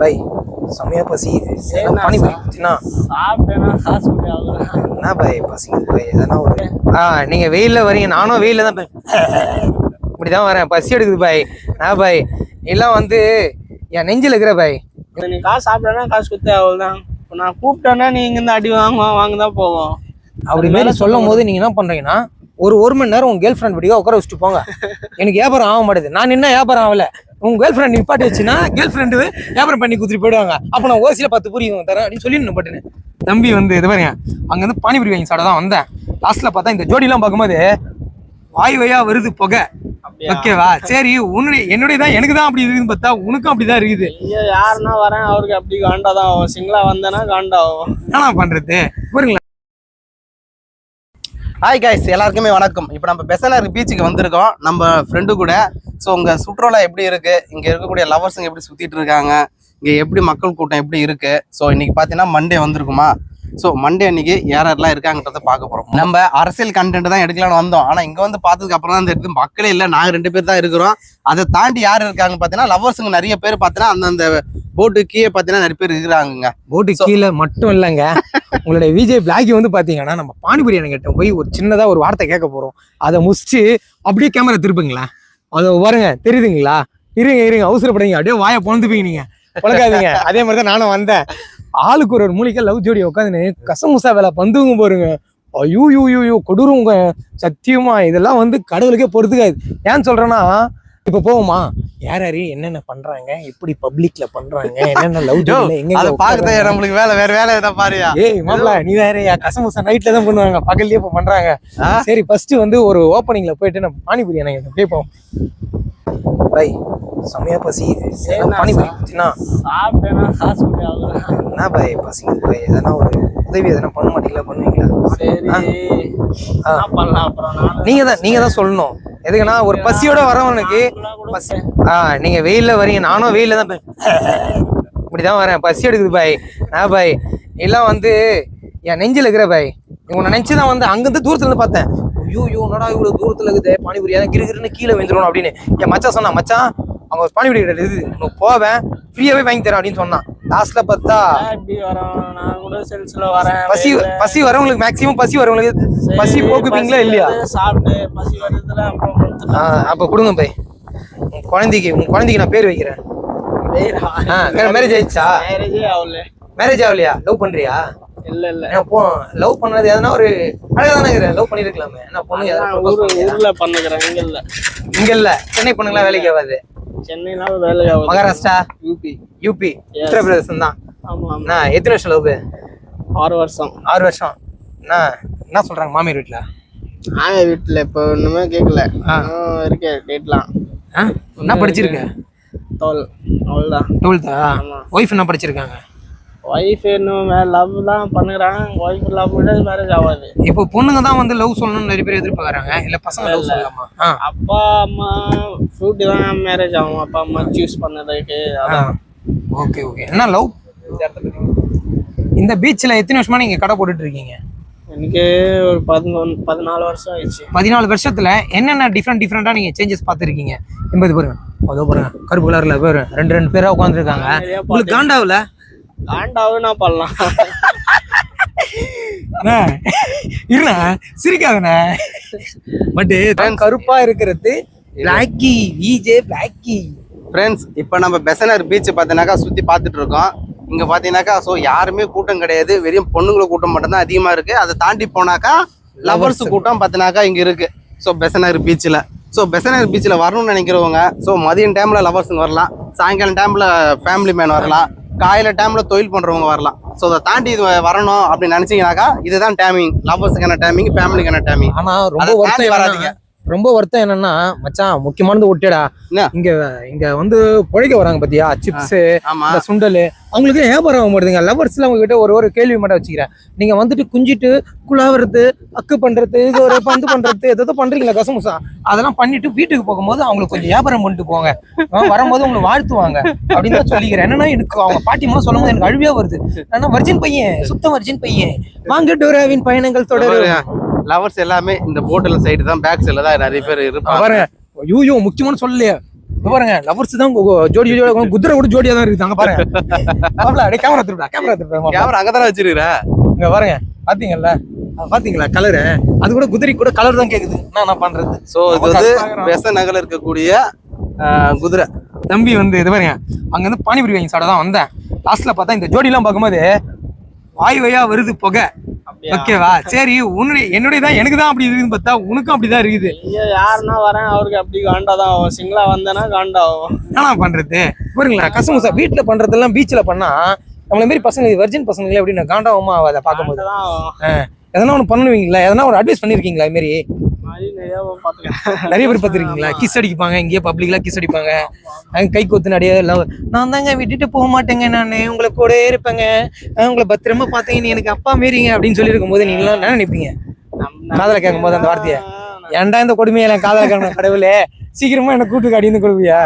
By செமையா பசிக்குது. சாப்பிட்டேன்னா காசு என்ன பை பசிக்குது பை எதனா ஒரு நீங்க வெயில்ல வரீங்க, நானும் வெயில்ல தான் இப்படிதான் வரேன், பசி எடுக்குது பாய். நான் பாய் எல்லாம் வந்து என் நெஞ்சில் இருக்கிற பாய். நீ காசு சாப்பிட்டேன்னா காசு கொடுத்தே அவ்வளோதான். இப்போ நான் கூப்பிட்டேன்னா நீ இங்கேருந்து அடி வாங்க தான் போவோம். அப்படி மாரி சொல்லும் போது நீங்க என்ன பண்றீங்கன்னா ஒரு மணி நேரம் உங்க கேர்ள் ஃப்ரெண்ட் வீடியோ உட்கார வச்சுட்டு போங்க. எனக்கு வியாபாரம் ஆக மாட்டேது. நான் என்ன வியாபாரம் ஆகல, உங்க கேர்ள் ஃப்ரெண்ட் நிப்பாட்டி வச்சுன்னா கேர்ள் ஃப்ரெண்டு வியாபாரம் பண்ணி குடுத்துட்டு போயிடுவாங்க. அப்போ நான் ஓசியில 10 பூரி தரேன் அப்படின்னு சொல்லி பட்டுன்னு தம்பி வந்து இது பாருங்க, அங்க வந்து பானிபூரி வாங்கி சாப்பிட தான் வந்தேன். லாஸ்ட்ல பார்த்தா இந்த ஜோடிலாம் பார்க்கும்போது வாய் வயா வருது புகை. ஓகேவா, சரி என்னுடைய தான் எனக்கு தான் அப்படி இருக்குதுன்னு பார்த்தா உனக்கும் அப்படிதான் இருக்குது. யாருன்னா வரேன் அவருக்கு அப்படி காண்டாதான் ஆகும். சிங்கிளா வந்தேன்னா காண்டாகும். என்ன பண்றது பாருங்களா. ஹாய் கைஸ், எல்லாருக்குமே வணக்கம். இப்போ நம்ம பெசனர் பீச்சுக்கு வந்திருக்கோம் நம்ம ஃப்ரெண்டு கூட. ஸோ உங்கள் சுற்றுலா எப்படி இருக்குது, இங்கே இருக்கக்கூடிய லவர்ஸுங்க எப்படி சுற்றிட்டு இருக்காங்க, இங்கே எப்படி மக்கள் கூட்டம் எப்படி இருக்குது. ஸோ இன்றைக்கி பார்த்தீங்கன்னா மண்டே வந்திருக்குமா. ஸோ மண்டே அன்றைக்கி யாரெல்லாம் இருக்காங்கன்றத பார்க்க போகிறோம். நம்ம அரசியல் கண்டென்ட் தான் எடுக்கலான்னு வந்தோம். ஆனால் இங்கே வந்து பார்த்ததுக்கு அப்புறம் தான் எடுத்து மக்களே இல்லை, நாங்கள் 2 பேர் தான் இருக்கிறோம். அதை தாண்டி யார் இருக்காங்க பார்த்தீங்கன்னா லவர்ஸுங்க நிறைய பேர் பார்த்தீங்கன்னா அந்தந்த போட்டு கீழே பார்த்தீங்கன்னா நிறைய பேர் இருக்கிறாங்க. போட்டு கீழே மட்டும் இல்லைங்க, உங்களுடைய விஜய் பிளாக்கி வந்து பார்த்தீங்கன்னா நம்ம பானிபூரி கிட்ட போய் ஒரு சின்னதாக ஒரு வார்த்தை கேட்க போகிறோம். அதை முடிச்சுட்டு அப்படியே கேமரா திருப்புங்களா, அதை பாருங்க தெரியுதுங்களா. இருங்க அவசரப்படுங்க, அப்படியே வாயை பொழுதுப்பீங்க, நீங்க பழக்காதீங்க. அதே மாதிரி தான் நானும் வந்தேன். ஆளுக்கு ஒரு மூலிகை லவ் ஜோடி உட்காந்துன்னு கசமுசா வேலை பந்துங்க போருங்க. ஐயோ கொடூரங்க சத்தியமா. இதெல்லாம் வந்து கடவுளுக்கே பொறுத்துக்காது. ஏன்னு சொல்றேன்னா, இப்ப போவோமா யார் என்னென்ன பண்றாங்க, எப்படி பப்ளிக்ல பண்றாங்க, என்னென்ன லவ் ஜோடி எங்க பாக்குறது நம்மளுக்கு வேற வேலை எதாவது பாருயா. ஏய் மாப்பிள நீ வேற கசமுசா நைட்ல தான் பண்ணுவாங்க, பகல்லையே இப்ப பண்றாங்க. சரி ஃபர்ஸ்ட் வந்து ஒரு ஓப்பனிங்ல போயிட்டு நம்ம பானிபூரி எனக்கு கேட்போம். பை செமையா பசிக்குது. சாப்பிட்டேன்னா காசு என்ன பை பசிக்குது பை, எதனா ஒரு உதவி எதனா பண்ண மாட்டீங்களா, பண்ணுவீங்களா? பண்ணலாம். அப்புறம் நீங்க தான் சொல்லணும். எதுக்குன்னா ஒரு பசியோட வரவனுக்கு நீங்க வெயில்ல வரீங்க, நானும் வெயில்ல தான் இப்படிதான் வரேன், பசி எடுக்குது பாய். நான் பாய் எல்லாம் வந்து என் நெஞ்சில் இருக்கிற பாய். உன்னை நினைச்சுதான் வந்து அங்கிருந்து தூரத்துல இருந்து பார்த்தேன். ஐயோ என்னடா இவ்வளவு தூரத்துல இருக்குது பானிபூரி, ஏதாவது கிருகிருன்னு கீழே விழுந்துடும் அப்படின்னு என் மச்சான் சொன்னான். மச்சான் அவங்க ஒரு பானிபூரி கிடையாது, இது போவேன் ஃப்ரீயாவே வாங்கி தரேன் அப்படின்னு சொன்னான். லாஸ்ட்ல பார்த்தா பசி வரவங்களுக்கு மேக்சிமம் பசி வரவங்களுக்கு பசி போக்குப்பீங்களா இல்லையா? அப்ப கொடுங்க பை. உங்க குழந்தைக்கு நான் பேர் வைக்கிறேன். மேரேஜ் ஆயிடுச்சா? மேரேஜ் ஆகலையா? லவ் பண்றியா? இல்ல லவ் பண்ணது எதனா ஒரு அழகாதானே லவ் பண்ணிருக்கலாமே. நான் பொண்ணு ஊர்ல பண்ணுகிறேன், இங்க இல்ல சென்னை பொண்ணுங்களா வேலைக்கு ஆகாது. சென்னைனா வேலைக்கு ஆகாது. மகாராஷ்டிரா யூபி உத்தரப்பிரதேசம் தான். ஆமா. எத்தனை வருஷம் லவ்? 6 வருஷம். 6 வருஷம். என்ன சொல்றாங்க மாமியார் வீட்டுல? மாமியார் வீட்டுல இப்ப ஒண்ணுமே கேட்கல, இருக்கே டேட்லாம். என்ன படிச்சிருக்க? 12. அவ்வளவுதான். 12th. ஒய்ஃப் என்ன படிச்சிருக்காங்க? ஒய்ஃப் இன்னும் லவ் தான் பண்ணுறாங்க. ஒய்ஃப் லவ் மேரேஜ் ஆகாது. இப்போ பொண்ணுங்க தான் வந்து லவ் சொல்லணும்னு நிறைய பேர் எதிர்பார்க்கறாங்க, இல்ல பசங்க லவ் சொல்லலாமா? அப்பா அம்மா ஃப்ரூட் தான் மேரேஜ் ஆகும். அப்பா அம்மா சூஸ் பண்ணதுக்கு அதான். ஓகே என்ன லவ்? இந்த பீச்ல எத்தனை வருஷமா நீங்க கடை போட்டுட்டு இருக்கீங்க? எனக்கு ஒரு 14 வருஷம் ஆயிடுச்சு. 14 வருஷத்துல என்னென்ன டிஃப்ரெண்டா நீங்க சேஞ்சஸ் பார்த்துருக்கீங்க? என்பது பாருங்க, அதோ பாருங்க கருப்பு கலர்ல பேரு 2 பேரா உட்காந்துருக்காங்க. உங்களுக்கு காண்டாவுல காண்டாவும் நான் பண்ணலாம். இருண்ணா சிரிக்காதண்ணா. பட் கருப்பா இருக்கிறது பிளாக்கி, விஜே பிளாக்கி. ஃப்ரெண்ட்ஸ், இப்போ நம்ம பெசனர் பீச் பார்த்தீங்கன்னாக்கா சுற்றி பார்த்துட்டு இருக்கோம். இங்கே பார்த்தீங்கன்னாக்கா ஸோ யாருமே கூட்டம் கிடையாது, வெறும் பொண்ணுங்களை கூட்டம் மட்டும்தான் அதிகமாக இருக்குது. அதை தாண்டி போனாக்கா லவர்ஸ் கூட்டம் பார்த்தீங்கன்னாக்கா இங்கே இருக்குது. ஸோ பெசனர் பீச்சில் வரணும்னு நினைக்கிறவங்க ஸோ மதியம் டைமில் லவர்ஸுங்க வரலாம், சாயங்காலம் டைமில் ஃபேமிலி மேன் வரலாம், காலையில டைம்ல தொழில் பண்றவங்க வரலாம். ஸோ அதை தாண்டி இது வரணும் அப்படின்னு நினைச்சீங்கன்னாக்கா இதுதான் டைமிங், லவர்ஸுக்கான டைமிங், ஃபேமிலிக்கான டைமிங். ஆனா ரொம்ப வருத்தம் என்னன்னா மச்சான், முக்கியமானது ஒட்டேடா, இங்க வந்து பொழைக்க வராங்க பாத்தியா, சிப்ஸ் சுண்டல், அவங்களுக்கு வியாபாரம் ஆக மாட்டேதுங்க. லவர்ஸ்ல அவங்க கிட்ட ஒரு கேள்வி மட்டும் வச்சுக்கிறேன். நீங்க வந்துட்டு குஞ்சிட்டு குழாவுறது, அக்கு பண்றது, இது ஒரு பந்து பண்றது, எதோ பண்றீங்களா கசமுசா, அதெல்லாம் பண்ணிட்டு வீட்டுக்கு போகும்போது அவங்களுக்கு கொஞ்சம் வியாபாரம் பண்ணிட்டு போங்க, வரும்போது உங்களை வாழ்த்துவாங்க அப்படின்னு தான் சொல்லிக்கிறேன். என்னன்னா எனக்கு அவங்க பாட்டிமா சொல்லும் போது எனக்கு அழுவியா வருது. ஆனா வர்ஜின் பையன், சுத்த வர்ஜின் பையன், வாங்க டோராவின் பயணங்கள் தொடரும். லவர்ஸ் எல்லாமே இந்த போட்டல் சைடு தான், பேக் சைடுல தான் நிறைய பேர் இருப்பாங்க. ஐயோ முக்கியமான சொல்லலையே, இப்ப பாருங்க லவர்ஸ் தான் ஜோடி ஜோடியா குதிரை கூட ஜோடியா தான் இருக்குது அங்க பாருங்க அப்படியே கேமரா திருப்பா கேமரா அங்கதானே வச்சிருக்கிற இங்க பாருங்க பாத்தீங்களா கலரு அது கூட குதிரை கூட கலர் தான் கேக்குது என்ன பண்றது. சோ இது வந்து பெசன் நகர்ல இருக்கக்கூடிய குதிரை. தம்பி வந்து இது பாருங்க அங்க இருந்து பானிபூரி வாங்கி சாப்பிட தான் வந்தேன். லாஸ்ட்ல பார்த்தா இந்த ஜோடி எல்லாம் பார்க்கும்போது வாய் வருது புகை. ஓகேவா சரி என்னுடைய தான் எனக்கு தான் அப்படி இருக்குதுன்னு பார்த்தா உனக்கும் அப்படிதான் இருக்குது. யாருன்னா வரேன் அவருக்கு அப்படி காண்டாதான் ஆகும். சிங்கிளா வந்தேன்னா காண்டாகும். என்ன பண்றது பாருங்களா கசமுசா வீட்டுல பண்றதெல்லாம் பீச்ல பண்ணா நம்மள மாரி பசங்க வெர்ஜின் பசங்களே அப்படின்னு காண்டாவமா அதை பார்க்கும்போது எதனா ஒன்று பண்ணுவீங்களா எதனா ஒரு அட்வைஸ் பண்ணிருக்கீங்களா இது மாதிரி நிறைய பேர் பார்த்துருக்கீங்களா கிஸ் அடிப்பாங்க இங்கேயே பப்ளிக்ல கிஸ் அடிப்பாங்க கை கொத்து நிறைய நான் தாங்க விட்டுட்டு போக மாட்டேங்க நான் உங்களை கூட இருப்பேங்க உங்களை பத்திரமா பார்த்தீங்க நீ எனக்கு அப்பா மாரிங்க அப்படின்னு சொல்லி இருக்கும் போது நீங்களாம் என்ன நினைப்பீங்க காதல கேட்கும் போது அந்த வார்த்தையை ஏன்டா இந்த கொடுமையை நான் காதல கேட்கணும் கடவுளே சீக்கிரமா என்ன கூட்டு அடிந்து கொடுப்பியா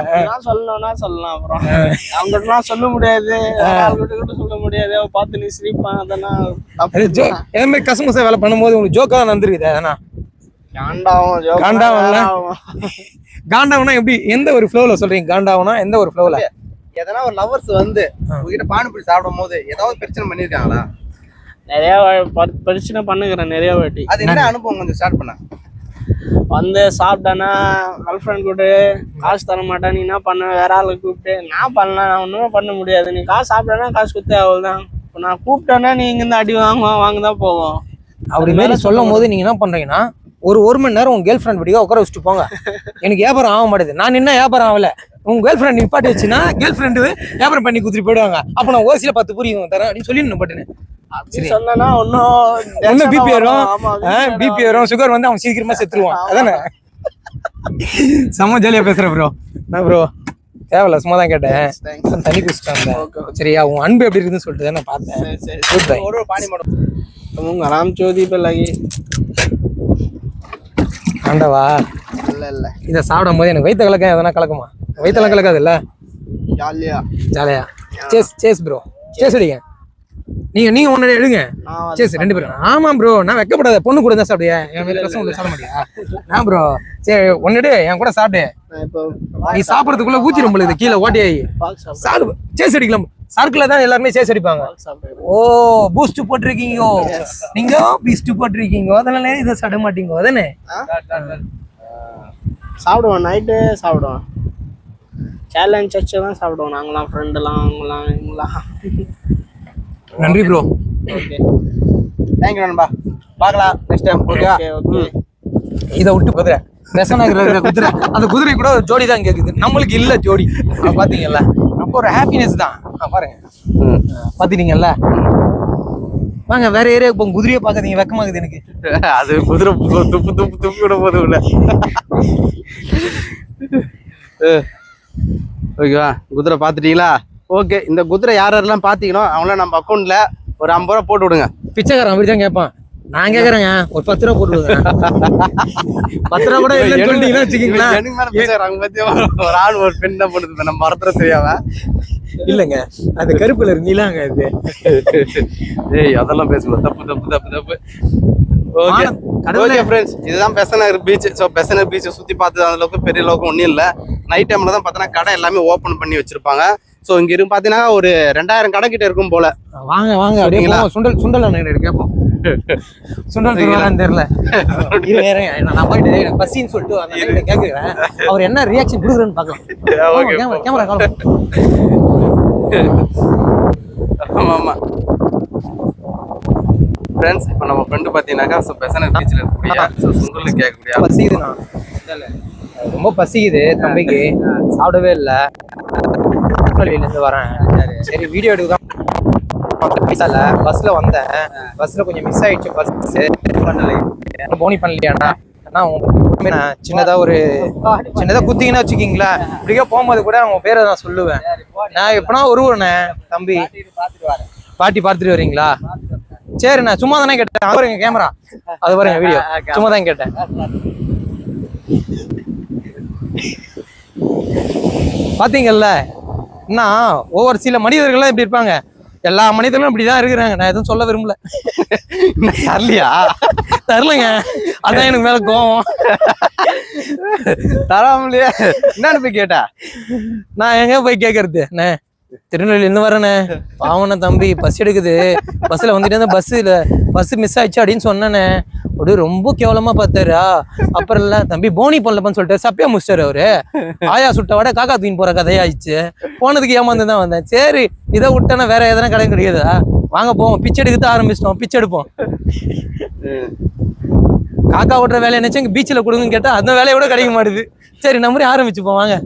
சொல்லணும்னா சொல்லலாம். அப்புறம் அவங்ககிட்ட சொல்ல முடியாது சொல்ல முடியாது பார்த்து நீ சிரிப்பான் அதெல்லாம் எதே மாதிரி கசமுசா வேலை பண்ணும்போது உங்களுக்கு ஜோக்கா தான் வந்துருக்குது அதனா காண்டாவனா எப்படி எந்த ஒரு ஃப்ளோல சொல்றீங்க காண்டாவனா எந்த ஒரு ஃப்ளோல எதனா ஒரு லவர்ஸ் வந்து உங்ககிட்ட பானிபூரி சாப்பிடும் போது ஏதாவது பிரச்சனை பண்ணிருக்காங்களா? நிறைய பிரச்சனை பண்ணுகிறேன் நிறைய வாட்டி. அது என்ன அனுபவம் கொஞ்சம் ஸ்டார்ட் பண்ண வந்து சாப்பிட்டானா கேர்ள் ஃப்ரெண்ட் கூப்பிட்டு காசு தர மாட்டேன் நீ என்ன பண்ண வேற ஆளை கூப்பிட்டு நான் பண்ணலாம் நான் ஒன்றுமே பண்ண முடியாது. நீ காசு சாப்பிட்டேன்னா காசு கொடுத்தே அவ்வளோதான். இப்போ நான் கூப்பிட்டேன்னா நீ இங்கேருந்து அடி வாங்க தான் போவோம். அப்படி மாரி சொல்லும் போது நீங்க என்ன பண்றீங்கன்னா ஒரு மணி நேரம் உங்க கேர்ள் ஃப்ரெண்ட் வீடியோ உட்கார வச்சுட்டு போங்க. எனக்கு வியாபாரம் ஆக மாட்டேது நான் நின்னா வியாபாரம் ஆகல உங்க கேர்ள் ஃப்ரெண்ட் நிப்பாட்டி வச்சுன்னா கேர்ள் ஃப்ரெண்டு வியாபாரம் பண்ணி குடுத்துட்டு போயிடுவாங்க. அப்ப நான் ஓசியில 10 பூரி தரேன் அப்படின்னு சொல்லி பட்டுன்னு சொன்னா ஒன்னும் பிபி வரும் சுகர் வந்து அவன் சீக்கிரமா செத்துருவான். அதானே செம்ம ஜாலியா பேசுற ப்ரோ. நான் ப்ரோ தேவையில்ல சும்மா தான் கேட்டேன் தண்ணி குடிச்சிட்டாங்க. சரியா உன் அன்பு எப்படி இருக்குன்னு சொல்லிட்டு தான் நான் பார்த்தேன். பானி மட்டும் आराम चोदी पे लगी ஆண்டவா இல்ல இதை சாப்பிடும் போது எனக்கு வயிற்று கலக்கம் எதனா கலக்குமா? வயிற்றெல்லாம் கலக்காது இல்ல ஜாலியா சேஸ் ப்ரோ சேஸ் அடிங்க நீங்க ஒன்னு எடுங்க சேஸ் 2 பேரும். ஆமா ப்ரோ நான் வைக்கப்படாத பொண்ணு கூட தான் சாப்பிடுயா என் மேல கஷ்டம் சாப்பிட மாட்டியா நான் ப்ரோ சரி ஒன்னுடு என் கூட சாப்பிடு நீ சாப்பிடறதுக்குள்ள ஊத்திரும் பொழுது கீழே ஓட்டியாயி சாப்பிடு சேஸ் அடிக்கலாம். சர்க்கிள் தான் எல்லாருமே சேஸ் அடிப்பாங்க. ஓ பூஸ்ட் போட்டிருக்கீங்க நீங்க பூஸ்ட் போட்டிருக்கீங்க அதனால இதை சாப்பிட மாட்டீங்க அதானே? சாப்பிடுவோம் நைட்டு சாப்பிடுவோம் சேலஞ்ச் வச்சு தான் சாப்பிடுவோம் நாங்களாம் ஃப்ரெண்டெல்லாம் அவங்களாம் இவங்களாம். நன்றி ப்ரோ. ஓகே தேங்க்யூ நண்பா பார்க்கலாம் நெக்ஸ்ட் டைம். ஓகே இதை விட்டு குதிரை பெசனாகிற குதிரை அந்த குதிரை கூட ஒரு ஜோடி தான் கேக்குது நம்மளுக்கு இல்ல ஜோடி பாத்தீங்கல்ல அப்போ ஒரு ஹாப்பினஸ் தான் பாருங்க பாத்தீங்கல்ல. வாங்க வேற ஏரியா இப்போ குதிரையை பாக்காதீங்க வெக்கமாகுது எனக்கு. அது குதிரை துப்பு கூட போதும் இல்ல ஓகேவா குதிரை பாத்துட்டீங்களா? ஓகே இந்த குதிரை யாரெல்லாம் பாத்தீங்களோ அவங்களாம் நம்ம அக்கௌண்ட்ல ஒரு 50 ரூபா போட்டு விடுங்க. பிச்சைக்காரன் அப்படிதான் கேட்பான். நான் கேக்குறேங்க ஒரு 10 ரூபா போட்டு விடுங்க. 10 ரூபா கூட இல்லைன்னு சொல்லிட்டீங்கன்னா வச்சுக்கீங்களா ஒரு ஆண் ஒரு பெண் தான் போடுது நம்ம மறந்துட தெரியாம இல்லங்க அது கருப்புல இருந்தீங்களாங்க இது ஏய் அதெல்லாம் பேசணும் தப்பு ஓகே ஓகே ஃப்ரெண்ட்ஸ் இதுதான் பெசனர் பீச். ஸோ பெசனர் பீச்சை சுற்றி பார்த்தது அந்த அளவுக்கு பெரிய அளவுக்கு ஒன்றும் இல்லை. நைட் டைமில் தான் பார்த்தோன்னா கடை எல்லாமே ஓப்பன் பண்ணி வச்சிருப்பாங்க. ஸோ இங்கே இருக்கு பார்த்தீங்கன்னா ஒரு 2000 கடை கிட்ட இருக்கும் போல. வாங்க அப்படியே சுண்டல் கேட்போம் சுண்டல் தருவாரான்னு தெரியல நான் போயிட்டு எனக்கு பசின்னு சொல்லிட்டு அந்த கேட்குறேன் அவர் என்ன ரியாக்ஷன் கொடுக்குறேன்னு பார்க்கலாம். கேமரா காலம் ஆமாம் ஃப்ரெண்ட்ஸ் இப்போ நம்ம ஃப்ரெண்டு பார்த்தீங்கன்னாக்கா ஸோ பெசனர் பீச்சில் இருக்கக்கூடிய ஸோ சுண்டல் கேட்கக்கூடிய பசிக்குதுண்ணா ரொம்ப பசிக்குது தம்பிக்கு சாப்பிடவே இல்லை இருந்து வரேன் சரி வீடியோ எடுக்க தான் பஸ்ல வந்தேன் பஸ்ல கொஞ்சம் மிஸ் ஆயிடுச்சு பஸ் போனி பண்ணலையாண்ணா சின்னதா குத்திங்கன்னா வச்சுக்கீங்களா இப்படிக்கா போகும்போது கூட அவங்க பேரை நான் சொல்லுவேன். நான் எப்பனா வருவேண்ணே தம்பி பாட்டி பார்த்துட்டு வரீங்களா? சரிண்ணா சும்மா தானே கேட்டேன் பாருங்க கேமரா அது பாருங்க வீடியோ சும்மா தான் கேட்டேன். பாத்தீங்கல்ல என்ன ஒவ்வொரு சில மனிதர்கள்லாம் இப்படி இருப்பாங்க எல்லா மனிதர்களும் இப்படிதான் இருக்கிறாங்க. நான் எதுவும் சொல்ல விரும்பல. தரலையா? தரலங்க, அதான் எனக்கு மேல கோவம். தராமலையே என்னன்னு போய் கேட்டா? நான் எங்க போய் கேட்கறது? அண்ணே திருநெல்வேலி இருந்து வரேண்ணே, பாவண்ணா தம்பி பஸ் எடுக்குது, பஸ்ல வந்துட்டு இருந்த பஸ் மிஸ் ஆயிடுச்சு அப்படின்னு சொன்னேண்ணே. அப்படியே ரொம்ப கேவலமா பார்த்தாரா. அப்புறம் இல்ல தம்பி போனி பண்ணலப்பான்னு சொல்லிட்டு சப்பியா முடிச்சிட்டாரு அவரு. ஆயா சுட்ட விட காக்கா தூக்கின்னு போற கதையாயிடுச்சு. போனதுக்கு ஏமாந்து தான் வந்தேன். சரி இதை விட்டேன்னா வேற எதனா கடை கிடையாதா, வாங்க போவோம், பிச்சை எடுக்க ஆரம்பிச்சிட்டோம், பிச்சை எடுப்போம். காக்கா ஓட்டுற வேலையை நினைச்சு பீச்சில் கொடுங்கன்னு கேட்டா அந்த வேலையை கூட கிடைக்க மாட்டுது. சரி நம்ம ஆரம்பிச்சுப்போம் வாங்க.